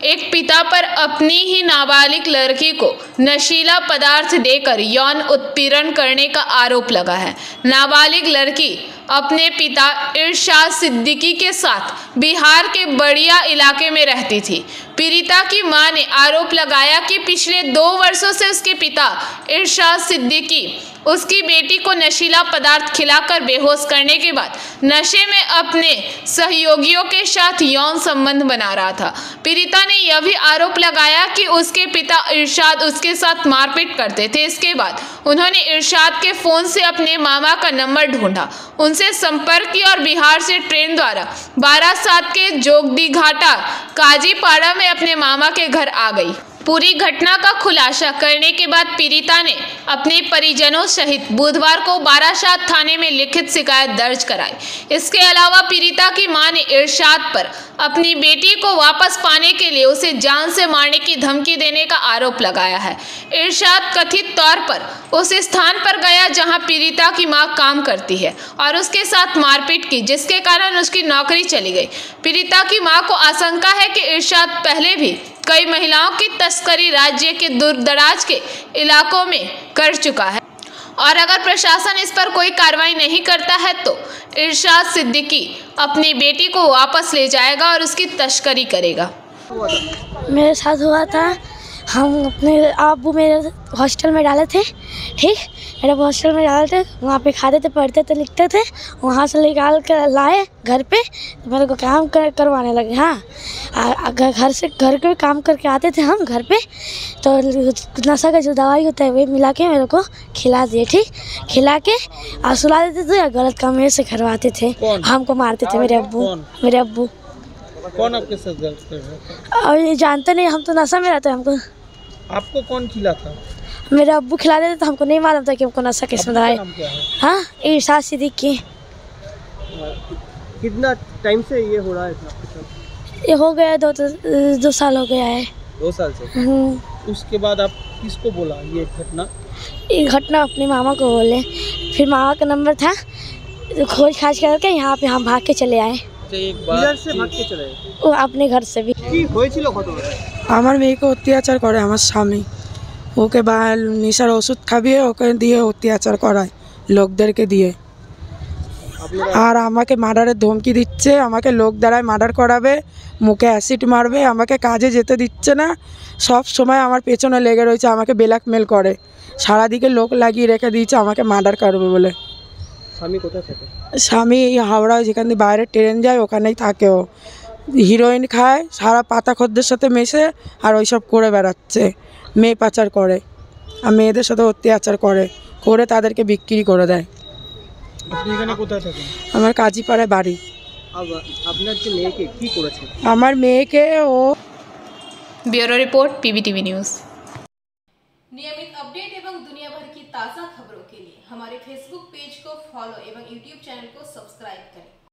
एक पिता पर अपनी ही नाबालिग लड़की को नशीला पदार्थ देकर यौन उत्पीड़न करने का आरोप लगा है। नाबालिग लड़की अपने पिता इरशाद सिद्दीकी के साथ बिहार के बड़िया इलाके में रहती थी। पीड़िता की मां ने आरोप लगाया कि पिछले 2 वर्षों से उसके पिता इरशाद सिद्दीकी उसकी बेटी को नशीला पदार्थ खिलाकर बेहोश करने के बाद नशे में अपने सहयोगियों के साथ यौन संबंध बना रहा था। पीड़िता ने यह भी आरोप लगाया कि उसके पिता इरशाद उसके साथ मारपीट करते थे। इसके बाद उन्होंने इरशाद के फ़ोन से अपने मामा का नंबर ढूंढा, उनसे संपर्क किया और बिहार से ट्रेन द्वारा बारासात के जोगदीघाटा काजीपाड़ा में अपने मामा के घर आ गई। पूरी घटना का खुलासा करने के बाद पीड़िता ने अपने परिजनों सहित बुधवार को बारासात थाने में लिखित शिकायत दर्ज कराई। इसके अलावा पीड़िता की मां ने इरशाद पर अपनी बेटी को वापस पाने के लिए उसे जान से मारने की धमकी देने का आरोप लगाया है। इरशाद कथित तौर पर उस स्थान पर गया जहां पीड़िता की मां काम करती है और उसके साथ मारपीट की, जिसके कारण उसकी नौकरी चली गई। पीड़िता की मां को आशंका है कि इरशाद पहले भी कई महिलाओं की तस्करी राज्य के दूरदराज के इलाकों में कर चुका है और अगर प्रशासन इस पर कोई कार्रवाई नहीं करता है तो इरशाद सिद्दीकी अपनी बेटी को वापस ले जाएगा और उसकी तस्करी करेगा। मेरे साथ हुआ था, हम अपने अब्बू मेरे हॉस्टल में डाले थे, ठीक, मेरे हॉस्टल में डाले थे, वहाँ पे खाते थे, पढ़ते थे, लिखते थे। वहाँ से निकाल कर लाए घर पे तो मेरे को काम करवाने लगे। हाँ, घर के काम करके आते थे हम घर पे, तो नशा का जो दवाई होता है वही मिला के मेरे को खिला दिए, ठीक, खिला के और सुला देते थे। गलत काम मेरे से करवाते थे, हमको मारते थे मेरे अब्बू। कौन आपके साथ गलत कर रहा था? और ये जानते नहीं, हम तो नशा में रहते हैं। आपको कौन खिला था? मेरे अब्बू खिला देते तो हमको नहीं मालूम था कि हमको नशा किसमें दवाई। हाँ, इरशाद सिद्दीकी। कितना टाइम से ये हो रहा है? ये हो गया 2 साल हो गया है। 2 साल से? उसके बाद आप किसको बोला ये घटना? ये घटना अपने मामा को बोले, फिर मामा का नंबर था, खोज खाज करके यहाँ पे हम भाग के चले आए। इधर से भाग के चले वो अपने घर से भी। আমার মেয়েকে অত্যাচার করে আমার স্বামী, ওকে নেশার ওষুধ খাবিয়ে ওকে দিয়ে অত্যাচার করায় লোকদেরকে দিয়ে, আর আমাকে মার্ডারের ধমকি দিচ্ছে, আমাকে লোক দ্বারায় মার্ডার করাবে, মুখে অ্যাসিড মারবে, আমাকে কাজে যেতে দিচ্ছে না, সব সময় আমার পেছনে লেগে রয়েছে, আমাকে ব্ল্যাকমেল করে, সারাদিকে লোক লাগিয়ে রেখে দিয়েছে আমাকে মার্ডার করবে বলে। স্বামী কোথায় থাকে? স্বামী হাওড়ায় যেখান দিয়ে বাইরে ট্রেন যায় ওখানেই থাকে। ও হিরোইন খায়, সারা পাতা খদ্দের সাথে মেশে আর ওইসব করে বেড়াচ্ছে, মেয়ে পাচার করে আর মেয়েদের সাথে অত্যাচার করে তাদেরকে বিক্রি করে দেয়। আপনি এখানে কোথায় থাকেন? আমার কাজীপাড়ায় বাড়ি। আপনার যে মেয়েকে কি করেছে? আমার মেয়েকে ও। Bureau report PBTV news. नियमित अपडेट एवं दुनिया भर की ताज़ा खबरों के लिए हमारे फेसबुक पेज को फॉलो एवं यूट्यूब चैनल को सब्सक्राइब करें।